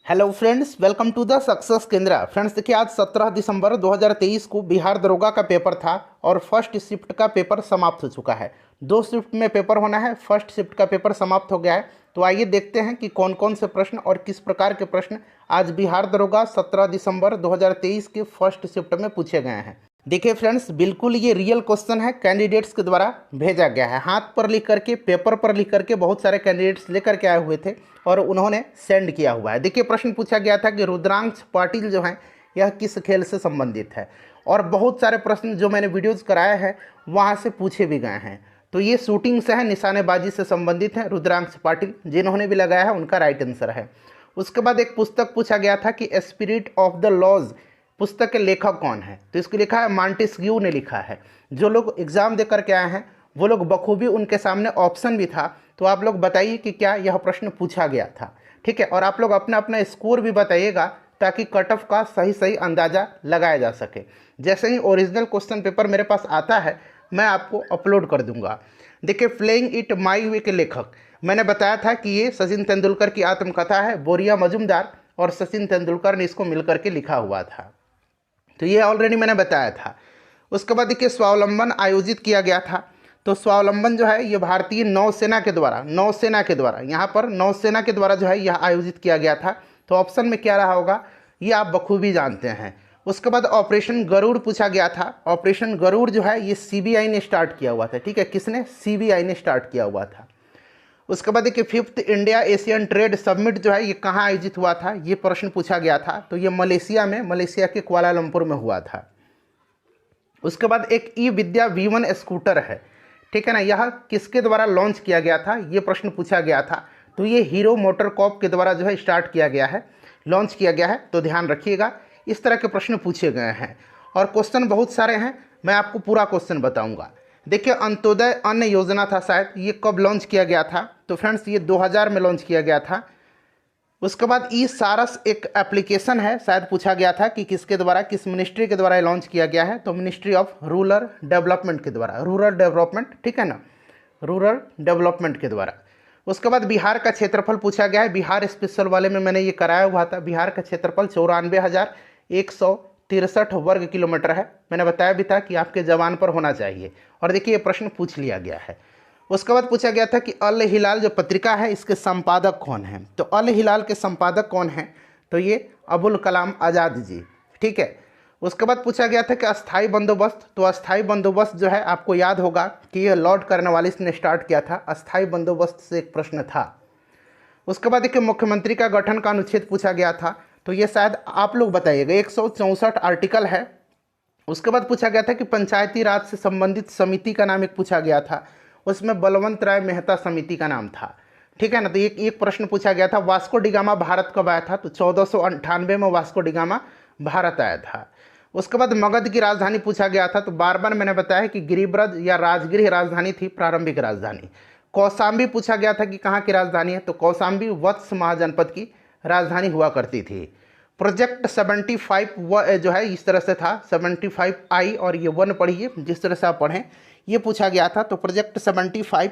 Hello friends, welcome to the success Kendra. Friends देखिए, आज 17 दिसंबर 2023 को बिहार दरोगा का पेपर था और फर्स्ट शिफ्ट का पेपर समाप्त हो चुका है। 2 शिफ्ट में पेपर होना है, फर्स्ट शिफ्ट का पेपर समाप्त हो गया है। तो आइए देखते हैं कि कौन कौन से प्रश्न और किस प्रकार के प्रश्न आज बिहार दरोगा 17 दिसंबर 2023 के फर्स्ट शिफ्ट में पूछे गए हैं। देखिए फ्रेंड्स, बिल्कुल ये रियल क्वेश्चन है, कैंडिडेट्स के द्वारा भेजा गया है। हाथ पर लिख करके, पेपर पर लिख करके बहुत सारे कैंडिडेट्स लेकर के आए हुए थे और उन्होंने सेंड किया हुआ है। देखिए, प्रश्न पूछा गया था कि रुद्रांश पाटिल जो हैं यह किस खेल से संबंधित है, और बहुत सारे प्रश्न जो मैंने वीडियोज़ कराए हैं वहाँ से पूछे भी गए हैं। तो ये शूटिंग से है, निशानेबाजी से संबंधित है। रुद्रांश पाटिल जिन्होंने भी लगाया है उनका राइट आंसर है। उसके बाद एक पुस्तक पूछा गया था कि स्पिरिट ऑफ द लॉज पुस्तक के लेखक कौन है, तो इसको लिखा है मॉन्टेस्क्यू ने लिखा है। जो लोग एग्जाम दे करके आए हैं वो लोग बखूबी, उनके सामने ऑप्शन भी था, तो आप लोग बताइए कि क्या यह प्रश्न पूछा गया था। ठीक है, और आप लोग अपना अपना स्कोर भी बताइएगा ताकि कट ऑफ का सही सही अंदाज़ा लगाया जा सके। जैसे ही ओरिजिनल क्वेश्चन पेपर मेरे पास आता है मैं आपको अपलोड कर दूंगा। देखिए, प्लेइंग इट माई वे के लेखक मैंने बताया था कि ये सचिन तेंदुलकर की आत्मकथा है। बोरिया मजूमदार और सचिन तेंदुलकर ने इसको मिलकर के लिखा हुआ था, तो ये ऑलरेडी मैंने बताया था। उसके बाद देखिए, स्वावलंबन आयोजित किया गया था। तो स्वावलंबन जो है ये भारतीय नौसेना के द्वारा यहाँ पर नौसेना के द्वारा जो है यह आयोजित किया गया था। तो ऑप्शन में क्या रहा होगा ये आप बखूबी जानते हैं। उसके बाद ऑपरेशन गरुड़ पूछा गया था। ऑपरेशन गरुड़ जो है ये सीबीआई ने स्टार्ट किया हुआ था। ठीक है, किसने? सीबीआई ने स्टार्ट किया हुआ था। उसके बाद देखिए, 5th India Asian trade summit जो है ये कहाँ आयोजित हुआ था, ये प्रश्न पूछा गया था। तो ये मलेशिया के कुआलालंपुर में हुआ था। उसके बाद एक ई विद्या V1 स्कूटर है, ठीक है ना, यह किसके द्वारा लॉन्च किया गया था, ये प्रश्न पूछा गया था। तो ये हीरो मोटर कॉर्प के द्वारा जो है स्टार्ट किया गया है, लॉन्च किया गया है। तो ध्यान रखिएगा, इस तरह के प्रश्न पूछे गए हैं और क्वेश्चन बहुत सारे हैं। मैं आपको पूरा क्वेश्चन बताऊंगा। देखिए, अंत्योदय अन्न योजना था शायद, ये कब लॉन्च किया गया था? तो फ्रेंड्स ये 2000 में लॉन्च किया गया था। उसके बाद ई सारस एक एप्लीकेशन है, शायद पूछा गया था कि किसके द्वारा, किस मिनिस्ट्री के द्वारा लॉन्च किया गया है। तो मिनिस्ट्री ऑफ रूरल डेवलपमेंट के द्वारा, रूरल डेवलपमेंट, ठीक है ना, रूरल डेवलपमेंट के द्वारा। उसके बाद बिहार का क्षेत्रफल पूछा गया है। बिहार स्पेशल वाले में मैंने ये कराया हुआ था। बिहार का क्षेत्रफल 94,163 वर्ग किलोमीटर है। मैंने बताया भी था कि आपके जवान पर होना चाहिए, और देखिए ये प्रश्न पूछ लिया गया है। उसके बाद पूछा गया था कि अल हिलाल जो पत्रिका है इसके संपादक कौन हैं। तो अल हिलाल के संपादक कौन हैं? तो ये अबुल कलाम आज़ाद जी, ठीक है। उसके बाद पूछा गया था कि अस्थाई बंदोबस्त। तो अस्थाई बंदोबस्त जो है आपको याद होगा कि ये लॉर्ड कॉर्नवालिस ने स्टार्ट किया था। अस्थाई बंदोबस्त से एक प्रश्न था। उसके बाद देखिए, मुख्यमंत्री का गठन का अनुच्छेद पूछा गया था। तो ये शायद आप लोग बताइएगा, 164 आर्टिकल है। उसके बाद पूछा गया था कि पंचायती राज से संबंधित समिति का नाम एक पूछा गया था, उसमें बलवंत राय मेहता समिति का नाम था, ठीक है ना। तो एक प्रश्न पूछा गया था, वास्को डिगामा भारत कब आया था? तो 1498 में वास्को डिगामा भारत आया था। उसके बाद मगध की राजधानी पूछा गया था। तो बार बार मैंने बताया कि गिरिब्रज या राजगृह राजधानी थी, प्रारंभिक राजधानी। कौशाम्बी पूछा गया था कि कहाँ की राजधानी है? तो कौशाम्बी वत्स महाजनपद की राजधानी हुआ करती थी। प्रोजेक्ट 75 व जो है इस तरह से था, 75I, और ये 1 पढ़िए जिस तरह से आप पढ़ें, ये पूछा गया था। तो प्रोजेक्ट 75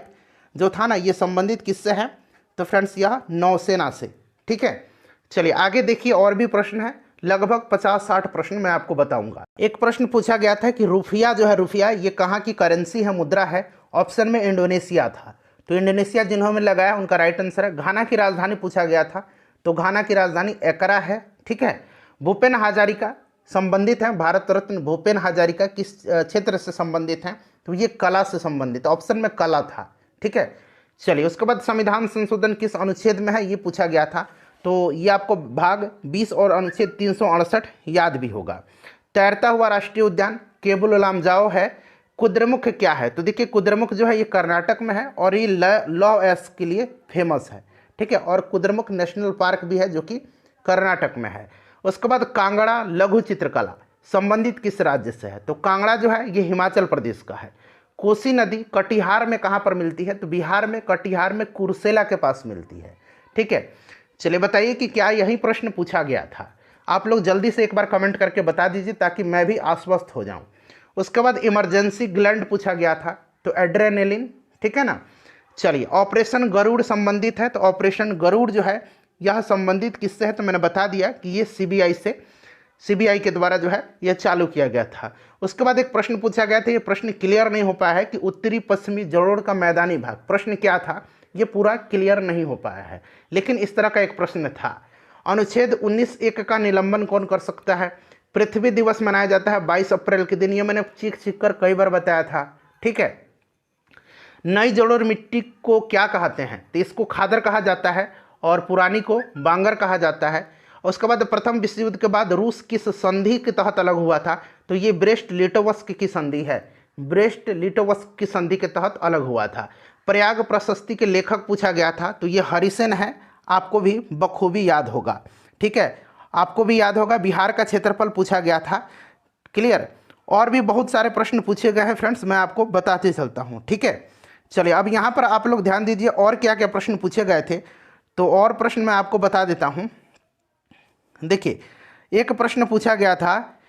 जो था ना, ये संबंधित किससे है? तो फ्रेंड्स यह नौसेना से, ठीक है। चलिए आगे देखिए, और भी प्रश्न है, लगभग 50-60 प्रश्न मैं आपको बताऊंगा। एक प्रश्न पूछा गया था कि रुपया जो है, रुपया ये कहाँ की करेंसी है, मुद्रा है? ऑप्शन में इंडोनेशिया था। तो इंडोनेशिया जिन्होंने लगाया उनका राइट आंसर है। घाना की राजधानी पूछा गया था। तो घाना की राजधानी एकरा है, ठीक है। भूपेन हजारिका संबंधित हैं, भारत रत्न भूपेन हजारिका किस क्षेत्र से संबंधित हैं? तो ये कला से संबंधित, ऑप्शन में कला था, ठीक है। चलिए, उसके बाद संविधान संशोधन किस अनुच्छेद में है, ये पूछा गया था। तो ये आपको भाग 20 और अनुच्छेद 368 याद भी होगा। तैरता हुआ राष्ट्रीय उद्यान केबुल लामजाओ है। कुद्रेमुख क्या है? तो देखिए, कुद्रेमुख जो है ये कर्नाटक में है और ये लॉ के लिए फेमस है, ठीक है। और कुद्रेमुख नेशनल पार्क भी है जो कि कर्नाटक में है। उसके बाद कांगड़ा लघु चित्रकला संबंधित किस राज्य से है? तो कांगड़ा जो है ये हिमाचल प्रदेश का है। कोसी नदी कटिहार में कहाँ पर मिलती है? तो बिहार में, कटिहार में कुर्सेला के पास मिलती है, ठीक है। चलिए बताइए कि क्या यही प्रश्न पूछा गया था? आप लोग जल्दी से एक बार कमेंट करके बता दीजिए ताकि मैं भी आश्वस्त हो जाऊं। उसके बाद इमरजेंसी ग्लैंड पूछा गया था। तो एड्रेनेलिन, ठीक है ना। चलिए, ऑपरेशन गरुड़ संबंधित है। तो ऑपरेशन गरुड़ जो है यह संबंधित किससे है, तो मैंने बता दिया कि ये सीबीआई के द्वारा जो है यह चालू किया गया था। उसके बाद एक प्रश्न पूछा गया था, ये प्रश्न क्लियर नहीं हो पाया है कि उत्तरी पश्चिमी जलोढ़ का मैदानी भाग, प्रश्न क्या था ये पूरा क्लियर नहीं हो पाया है, लेकिन इस तरह का एक प्रश्न था। अनुच्छेद 19(1) का निलंबन कौन कर सकता है। पृथ्वी दिवस मनाया जाता है 22 अप्रैल के दिन, ये मैंने चीख कर कई बार बताया था। ठीक है, नई जलोढ़ मिट्टी को क्या कहते हैं, तो इसको खादर कहा जाता है और पुरानी को बांगर कहा जाता है। उसके बाद प्रथम विश्व युद्ध के बाद रूस किस संधि के तहत अलग हुआ था, तो ये ब्रेस्ट लिटोवस्क की संधि है, ब्रेस्ट लिटोवस्क की संधि के तहत अलग हुआ था। प्रयाग प्रशस्ति के लेखक पूछा गया था, तो ये हरिसेन है, आपको भी बखूबी याद होगा। ठीक है, आपको भी याद होगा। बिहार का क्षेत्रफल पूछा गया था। क्लियर, और भी बहुत सारे प्रश्न पूछे गए हैं फ्रेंड्स, मैं आपको बताते चलता हूँ। ठीक है, चलिए अब यहाँ पर आप लोग ध्यान दीजिए और क्या क्या प्रश्न पूछे गए थे, तो और प्रश्न मैं आपको बता देता हूँ। देखिए, एक प्रश्न पूछा गया था,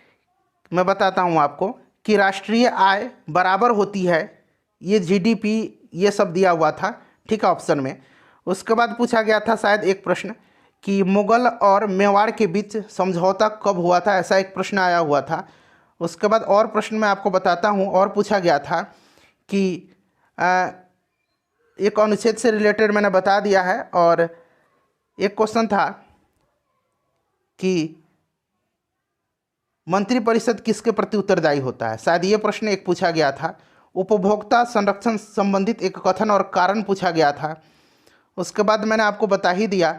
मैं बताता हूँ आपको, कि राष्ट्रीय आय बराबर होती है, ये जीडीपी ये सब दिया हुआ था। ठीक है, ऑप्शन में। उसके बाद पूछा गया था शायद एक प्रश्न कि मुगल और मेवाड़ के बीच समझौता कब हुआ था, ऐसा एक प्रश्न आया हुआ था। उसके बाद और प्रश्न मैं आपको बताता हूँ, और पूछा गया था कि एक अनुच्छेद से रिलेटेड मैंने बता दिया है, और एक क्वेश्चन था कि मंत्रिपरिषद किसके प्रति उत्तरदायी होता है, शायद ये प्रश्न एक पूछा गया था। उपभोक्ता संरक्षण संबंधित एक कथन और कारण पूछा गया था। उसके बाद मैंने आपको बता ही दिया।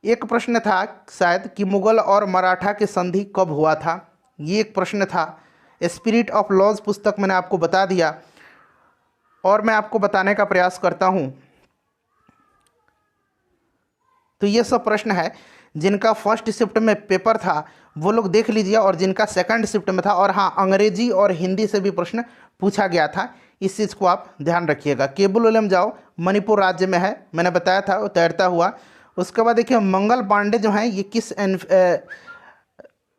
एक प्रश्न था शायद कि मुगल और मराठा के संधि कब हुआ था, ये एक प्रश्न था। स्पिरिट ऑफ लॉज पुस्तक मैंने आपको बता दिया, और मैं आपको बताने का प्रयास करता हूँ। तो ये सब प्रश्न है जिनका फर्स्ट शिफ्ट में पेपर था, वो लोग देख लीजिए, और जिनका सेकंड शिफ्ट में था। और हाँ, अंग्रेजी और हिंदी से भी प्रश्न पूछा गया था, इस चीज़ को आप ध्यान रखिएगा। केबुल लमजाओ मणिपुर राज्य में है, मैंने बताया था, वो तैरता हुआ। उसके बाद देखिए, मंगल पांडे जो हैं, ये किस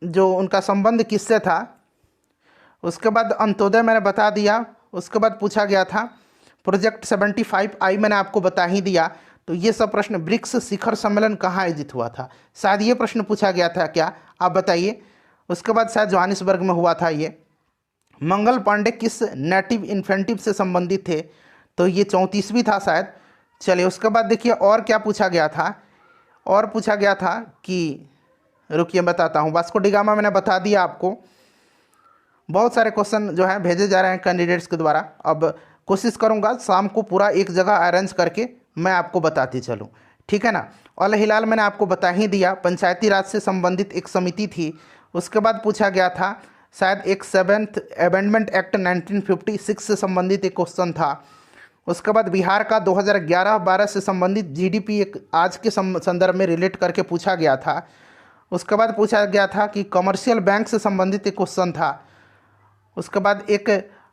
जो उनका संबंध किससे था। उसके बाद अंत्योदय मैंने बता दिया। उसके बाद पूछा गया था प्रोजेक्ट 75I, मैंने आपको बता ही दिया। तो ये सब प्रश्न, ब्रिक्स शिखर सम्मेलन कहाँ आयोजित हुआ था, शायद ये प्रश्न पूछा गया था क्या, आप बताइए। उसके बाद शायद जोहानिसबर्ग में हुआ था ये। मंगल पांडे किस नेटिव इन्फेंटिव से संबंधित थे, तो ये 34वीं था शायद। चलिए, उसके बाद देखिए और क्या पूछा गया था। और पूछा गया था कि, रुकिए बताता हूँ, वास्को डी गामा मैंने बता दिया आपको। बहुत सारे क्वेश्चन जो है भेजे जा रहे हैं कैंडिडेट्स के द्वारा। अब कोशिश करूँगा शाम को पूरा एक जगह अरेंज करके मैं आपको बताती चलूँ, ठीक है ना। अल हिलाल मैंने आपको बता ही दिया, पंचायती राज से संबंधित एक समिति थी। उसके बाद पूछा गया था शायद एक 7th अमेंडमेंट एक्ट 1956 से संबंधित एक क्वेश्चन था। उसके बाद बिहार का 2011-12 से संबंधित जीडीपी एक आज के संदर्भ में रिलेट करके पूछा गया था। उसके बाद पूछा गया था कि कमर्शियल बैंक से संबंधित एक क्वेश्चन था। उसके बाद एक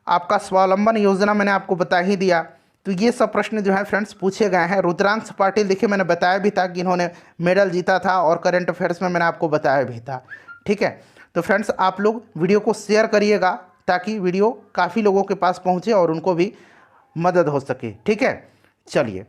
आपका स्वावलंबन योजना मैंने आपको बता ही दिया। तो ये सब प्रश्न जो है फ्रेंड्स पूछे गए हैं। रुद्रांश पाटिल देखिए, मैंने बताया भी था कि इन्होंने मेडल जीता था, और करंट अफेयर्स में मैंने आपको बताया भी था। ठीक है, तो फ्रेंड्स आप लोग वीडियो को शेयर करिएगा ताकि वीडियो काफ़ी लोगों के पास पहुँचे और उनको भी मदद हो सके। ठीक है, चलिए।